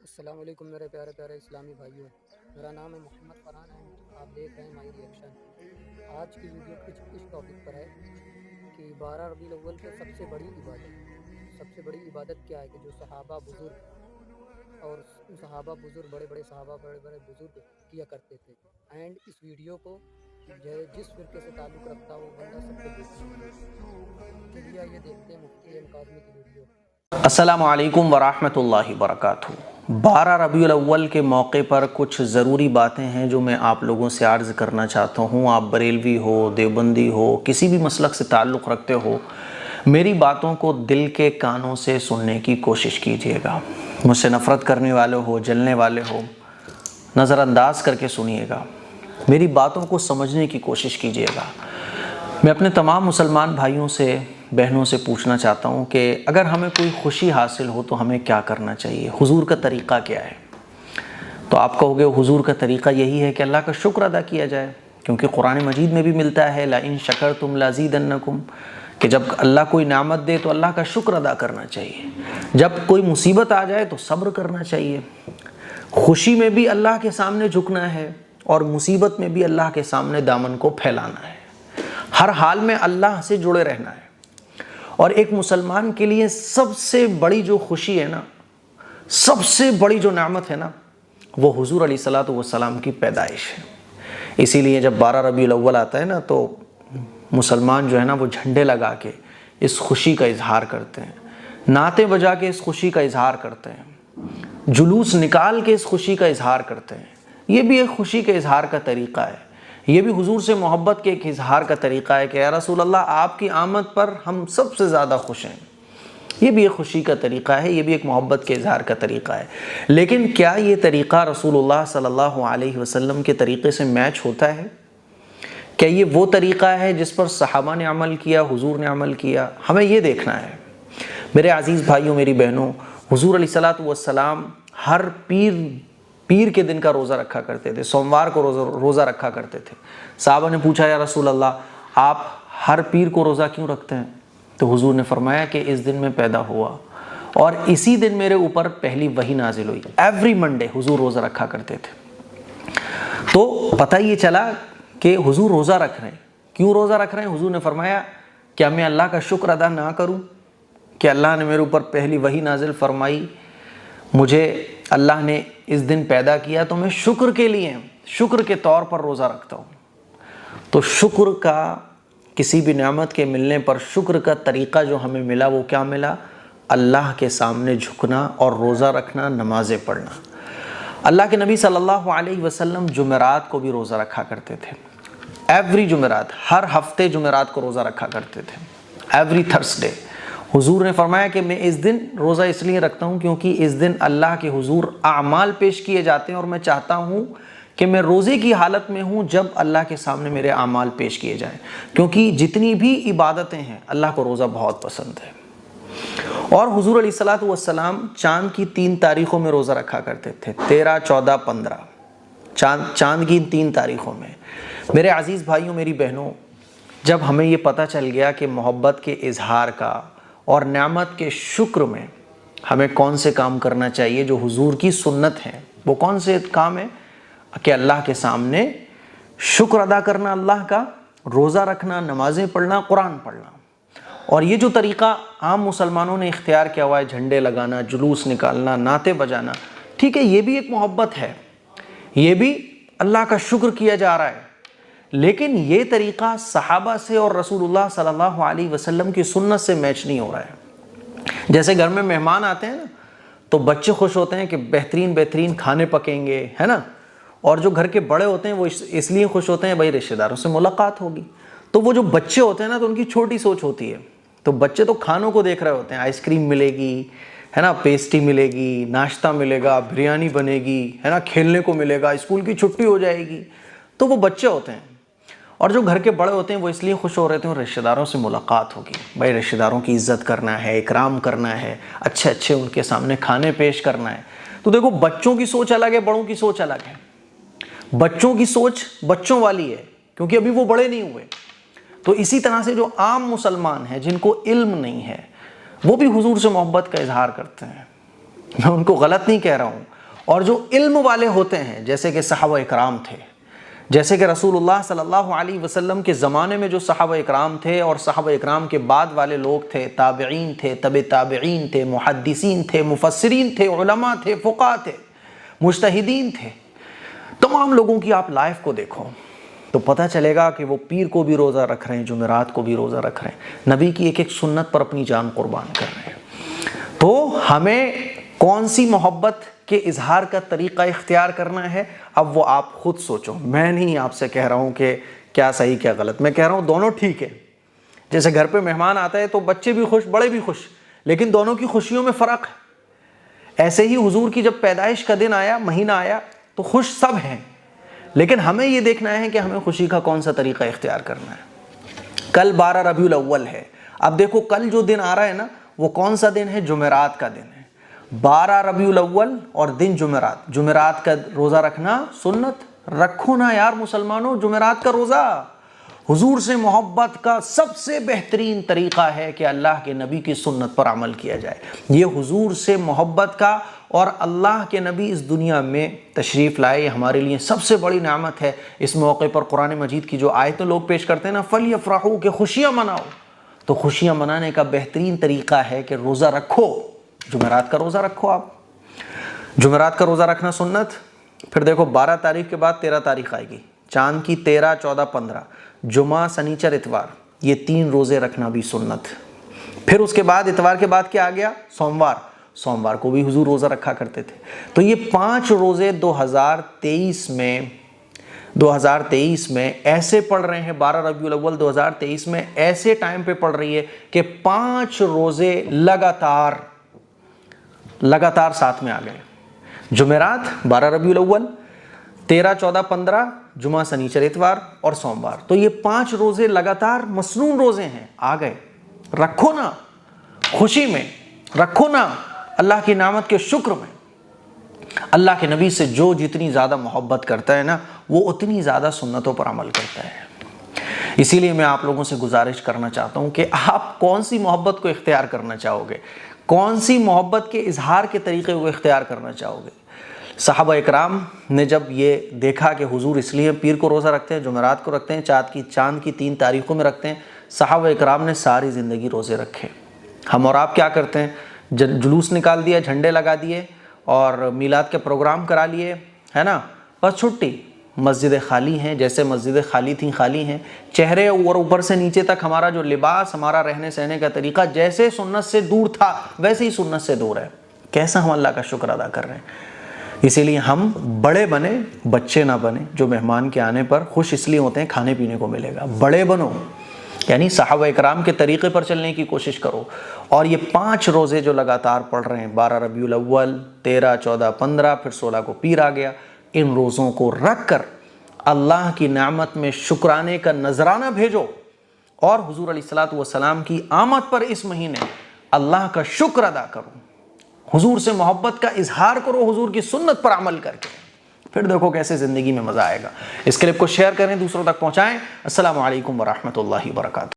السلام علیکم میرے پیارے پیارے اسلامی بھائیوں، میرا نام ہے محمد فرحان اینڈ آپ دیکھ رہے ہیں مائی ریئیکشن۔ آج کی ویڈیو کچھ اس ٹاپک پر ہے کہ 12 ربیع الاول پہ سب سے بڑی عبادت کیا ہے کہ جو صحابہ بزرگ اور صحابہ بزرگ بڑے بڑے بزرگ کیا کرتے تھے۔ اینڈ اس ویڈیو کو جس فرقے سے تعلق رکھتا وہ بندہ سب کو دیکھنا چاہیے۔ چلیے آئیے دیکھتے ہیں مفتی ایم کاظمی کی ویڈیو۔ السلام علیکم ورحمۃ اللہ وبرکاتہ۔ 12 ربیع الاول کے موقع پر کچھ ضروری باتیں ہیں جو میں آپ لوگوں سے عرض کرنا چاہتا ہوں۔ آپ بریلوی ہو، دیوبندی ہو، کسی بھی مسلک سے تعلق رکھتے ہو، میری باتوں کو دل کے کانوں سے سننے کی کوشش کیجیے گا۔ مجھ سے نفرت کرنے والے ہو، جلنے والے ہو، نظر انداز کر کے سنیے گا۔ میری باتوں کو سمجھنے کی کوشش کیجیے گا۔ میں اپنے تمام مسلمان بھائیوں سے، بہنوں سے پوچھنا چاہتا ہوں کہ اگر ہمیں کوئی خوشی حاصل ہو تو ہمیں کیا کرنا چاہیے؟ حضور کا طریقہ کیا ہے؟ تو آپ کہو گے حضور کا طریقہ یہی ہے کہ اللہ کا شکر ادا کیا جائے، کیونکہ قرآن مجید میں بھی ملتا ہے لَإِن شَكَرْتُمْ لَأَزِيدَنَّكُمْ، کہ جب اللہ کوئی نعمت دے تو اللہ کا شکر ادا کرنا چاہیے۔ جب کوئی مصیبت آ جائے تو صبر کرنا چاہیے۔ خوشی میں بھی اللہ کے سامنے جھکنا ہے اور مصیبت میں بھی اللہ کے سامنے دامن کو پھیلانا ہے۔ ہر حال میں اللہ سے جڑے رہنا ہے۔ اور ایک مسلمان کے لیے سب سے بڑی جو خوشی ہے نا، سب سے بڑی جو نعمت ہے نا، وہ حضور علیہ الصلوۃ والسلام کی پیدائش ہے۔ اسی لیے جب 12 ربیع الاول آتا ہے نا تو مسلمان جو ہے نا وہ جھنڈے لگا کے اس خوشی کا اظہار کرتے ہیں، نعتیں بجا کے اس خوشی کا اظہار کرتے ہیں، جلوس نکال کے اس خوشی کا اظہار کرتے ہیں۔ یہ بھی ایک خوشی کے اظہار کا طریقہ ہے۔ یہ بھی حضور سے محبت کے ایک اظہار کا طریقہ ہے کہ یا رسول اللہ آپ کی آمد پر ہم سب سے زیادہ خوش ہیں۔ یہ بھی ایک خوشی کا طریقہ ہے، یہ بھی ایک محبت کے اظہار کا طریقہ ہے۔ لیکن کیا یہ طریقہ رسول اللہ صلی اللہ علیہ وسلم کے طریقے سے میچ ہوتا ہے؟ کیا یہ وہ طریقہ ہے جس پر صحابہ نے عمل کیا، حضور نے عمل کیا؟ ہمیں یہ دیکھنا ہے۔ میرے عزیز بھائیوں، میری بہنوں، حضور علیہ الصلوۃ والسلام ہر پیر کے دن کا روزہ رکھا کرتے تھے، سوموار کو روزہ رکھا کرتے تھے۔ صحابہ نے پوچھا یا رسول اللہ آپ ہر پیر کو روزہ کیوں رکھتے ہیں؟ تو حضور نے فرمایا کہ اس دن میں پیدا ہوا اور اسی دن میرے اوپر پہلی وحی نازل ہوئی۔ ایوری منڈے حضور روزہ رکھا کرتے تھے۔ تو پتہ یہ چلا کہ حضور روزہ رکھ رہے ہیں۔ کیوں روزہ رکھ رہے ہیں؟ حضور نے فرمایا کیا میں اللہ کا شکر ادا نہ کروں کہ اللہ نے میرے اوپر پہلی وحی نازل فرمائی، مجھے اللہ نے اس دن پیدا کیا تو میں شکر کے لیے، شکر کے طور پر روزہ رکھتا ہوں۔ تو شکر کا، کسی بھی نعمت کے ملنے پر شکر کا طریقہ جو ہمیں ملا وہ کیا ملا؟ اللہ کے سامنے جھکنا اور روزہ رکھنا، نمازیں پڑھنا۔ اللہ کے نبی صلی اللہ علیہ وسلم جمعرات کو بھی روزہ رکھا کرتے تھے۔ ایوری جمعرات، ہر ہفتے جمعرات کو روزہ رکھا کرتے تھے، ایوری تھرسڈے۔ حضور نے فرمایا کہ میں اس دن روزہ اس لیے رکھتا ہوں کیونکہ اس دن اللہ کے حضور اعمال پیش کیے جاتے ہیں اور میں چاہتا ہوں کہ میں روزے کی حالت میں ہوں جب اللہ کے سامنے میرے اعمال پیش کیے جائیں، کیونکہ جتنی بھی عبادتیں ہیں اللہ کو روزہ بہت پسند ہے۔ اور حضور علیہ الصلوۃ والسلام چاند کی 3 تاریخوں میں روزہ رکھا کرتے تھے، 13، 14، 15، چاند کی 3 تاریخوں میں۔ میرے عزیز بھائیوں، میری بہنوں، جب ہمیں یہ پتہ چل گیا کہ محبت کے اظہار کا اور نعمت کے شکر میں ہمیں کون سے کام کرنا چاہیے جو حضور کی سنت ہیں، وہ کون سے کام ہیں؟ کہ اللہ کے سامنے شکر ادا کرنا اللہ کا، روزہ رکھنا، نمازیں پڑھنا، قرآن پڑھنا۔ اور یہ جو طریقہ عام مسلمانوں نے اختیار کیا ہوا ہے، جھنڈے لگانا، جلوس نکالنا، نعتیں بجانا، ٹھیک ہے، یہ بھی ایک محبت ہے، یہ بھی اللہ کا شکر کیا جا رہا ہے، لیکن یہ طریقہ صحابہ سے اور رسول اللہ صلی اللہ علیہ وسلم کی سنت سے میچ نہیں ہو رہا ہے۔ جیسے گھر میں مہمان آتے ہیں نا تو بچے خوش ہوتے ہیں کہ بہترین کھانے پکیں گے، ہے نا، اور جو گھر کے بڑے ہوتے ہیں وہ اس لیے خوش ہوتے ہیں بھائی رشتہ داروں سے ملاقات ہوگی۔ تو وہ جو بچے ہوتے ہیں نا تو ان کی چھوٹی سوچ ہوتی ہے، تو بچے تو کھانوں کو دیکھ رہے ہوتے ہیں، آئس کریم ملے گی، ہے نا، پیسٹی ملے گی، ناشتہ ملے گا، بریانی بنے گی، ہے نا، کھیلنے کو ملے گا، اسکول کی چھٹی ہو جائے گی، تو وہ بچے ہوتے ہیں۔ اور جو گھر کے بڑے ہوتے ہیں وہ اس لیے خوش ہو رہے تھے رشتہ داروں سے ملاقات ہوگی، بھائی رشتہ داروں کی عزت کرنا ہے، اکرام کرنا ہے، اچھے ان کے سامنے کھانے پیش کرنا ہے۔ تو دیکھو بچوں کی سوچ الگ ہے، بڑوں کی سوچ الگ ہے۔ بچوں کی سوچ بچوں والی ہے کیونکہ ابھی وہ بڑے نہیں ہوئے۔ تو اسی طرح سے جو عام مسلمان ہیں جن کو علم نہیں ہے وہ بھی حضور سے محبت کا اظہار کرتے ہیں۔ میں ان کو غلط نہیں کہہ رہا ہوں، اور جو علم والے ہوتے ہیں جیسے کہ صحابہ اکرام تھے، جیسے کہ رسول اللہ صلی اللہ علیہ وسلم کے زمانے میں جو صحابہ اکرام تھے اور صحابہ اکرام کے بعد والے لوگ تھے، تابعین تھے، تبع تابعین تھے، محدثین تھے، مفسرین تھے، علماء تھے، فقہاء تھے، مجتہدین تھے، تمام لوگوں کی آپ لائف کو دیکھو تو پتہ چلے گا کہ وہ پیر کو بھی روزہ رکھ رہے ہیں، جمعرات کو بھی روزہ رکھ رہے ہیں، نبی کی ایک ایک سنت پر اپنی جان قربان کر رہے ہیں۔ تو ہمیں کون سی محبت کے اظہار کا طریقہ اختیار کرنا ہے، اب وہ آپ خود سوچو۔ میں نہیں آپ سے کہہ رہا ہوں کہ کیا صحیح کیا غلط، میں کہہ رہا ہوں دونوں ٹھیک ہے۔ جیسے گھر پہ مہمان آتا ہے تو بچے بھی خوش، بڑے بھی خوش، لیکن دونوں کی خوشیوں میں فرق ہے۔ ایسے ہی حضور کی جب پیدائش کا دن آیا، مہینہ آیا تو خوش سب ہیں، لیکن ہمیں یہ دیکھنا ہے کہ ہمیں خوشی کا کون سا طریقہ اختیار کرنا ہے۔ کل 12 ربیع الاول ہے، اب دیکھو کل جو دن آ رہا ہے نا وہ کون سا دن ہے؟ جمعرات کا دن ہے۔ 12 ربیع الاول اور دن جمعرات، جمعرات کا روزہ رکھنا سنت، رکھو نا یار مسلمانوں جمعرات کا روزہ۔ حضور سے محبت کا سب سے بہترین طریقہ ہے کہ اللہ کے نبی کی سنت پر عمل کیا جائے۔ یہ حضور سے محبت کا، اور اللہ کے نبی اس دنیا میں تشریف لائے، یہ ہمارے لیے سب سے بڑی نعمت ہے۔ اس موقع پر قرآن مجید کی جو آیتیں لوگ پیش کرتے ہیں نا، فَلْيَفْرَحُوا، کہ خوشیاں مناؤ، تو خوشیاں منانے کا بہترین طریقہ ہے کہ روزہ رکھو، جمعرات کا روزہ رکھو۔ آپ جمعرات کا روزہ رکھنا سنت۔ پھر دیکھو 12 تاریخ کے بعد 13 تاریخ آئے گی، چاند کی 13، 14، 15، جمعہ، سنیچر، اتوار، یہ 3 روزے رکھنا بھی سنت۔ پھر اس کے بعد اتوار کے بعد کیا آ گیا؟ سوموار، سوموار کو بھی حضور روزہ رکھا کرتے تھے۔ تو یہ 5 روزے 2023 میں ایسے پڑھ رہے ہیں، 12 ربیع الاول 2023 میں ایسے ٹائم پہ پڑھ رہی ہے کہ 5 روزے لگاتار ساتھ میں آ گئے۔ جمعرات 12 ربیع الاول، 13، 14، 15، جمعہ، سنیچر، اتوار اور سوموار، تو یہ 5 روزے لگاتار مسنون روزے ہیں، آ گئے۔ رکھو نا خوشی میں، رکھو نا اللہ کی نعمت کے شکر میں۔ اللہ کے نبی سے جو جتنی زیادہ محبت کرتا ہے نا، وہ اتنی زیادہ سنتوں پر عمل کرتا ہے۔ اسی لیے میں آپ لوگوں سے گزارش کرنا چاہتا ہوں کہ آپ کون سی محبت کو اختیار کرنا چاہو گے، کون سی محبت کے اظہار کے طریقے کو اختیار کرنا چاہو گے۔ صحابہ اکرام نے جب یہ دیکھا کہ حضور اس لیے پیر کو روزہ رکھتے ہیں، جمعرات کو رکھتے ہیں، چاند کی 3 تاریخوں میں رکھتے ہیں، صحابہ اکرام نے ساری زندگی روزے رکھے۔ ہم اور آپ کیا کرتے ہیں؟ جلوس نکال دیا، جھنڈے لگا دیے اور میلاد کے پروگرام کرا لیے، ہے نا، بس چھٹی۔ مسجدیں خالی ہیں، جیسے مسجدیں خالی تھیں خالی ہیں، چہرے اور اوپر سے نیچے تک ہمارا جو لباس، ہمارا رہنے سہنے کا طریقہ جیسے سنت سے دور تھا ویسے ہی سنت سے دور ہے۔ کیسا ہم اللہ کا شکر ادا کر رہے ہیں۔ اسی لیے ہم بڑے بنے، بچے نہ بنے جو مہمان کے آنے پر خوش اس لیے ہوتے ہیں کھانے پینے کو ملے گا۔ بڑے بنو، یعنی صحابہ اکرام کے طریقے پر چلنے کی کوشش کرو۔ اور یہ 5 روزے جو لگاتار پڑھ رہے ہیں، 12 ربیع الاول، 13، 14، 15، پھر 16 کو پیر آ گیا، ان روزوں کو رکھ کر اللہ کی نعمت میں شکرانے کا نذرانہ بھیجو، اور حضور علیہ الصلوۃ والسلام کی آمد پر اس مہینے اللہ کا شکر ادا کرو، حضور سے محبت کا اظہار کرو، حضور کی سنت پر عمل کر کے، پھر دیکھو کیسے زندگی میں مزہ آئے گا۔ اس کلپ کو شیئر کریں، دوسروں تک پہنچائیں۔ السلام علیکم ورحمۃ اللہ وبرکاتہ۔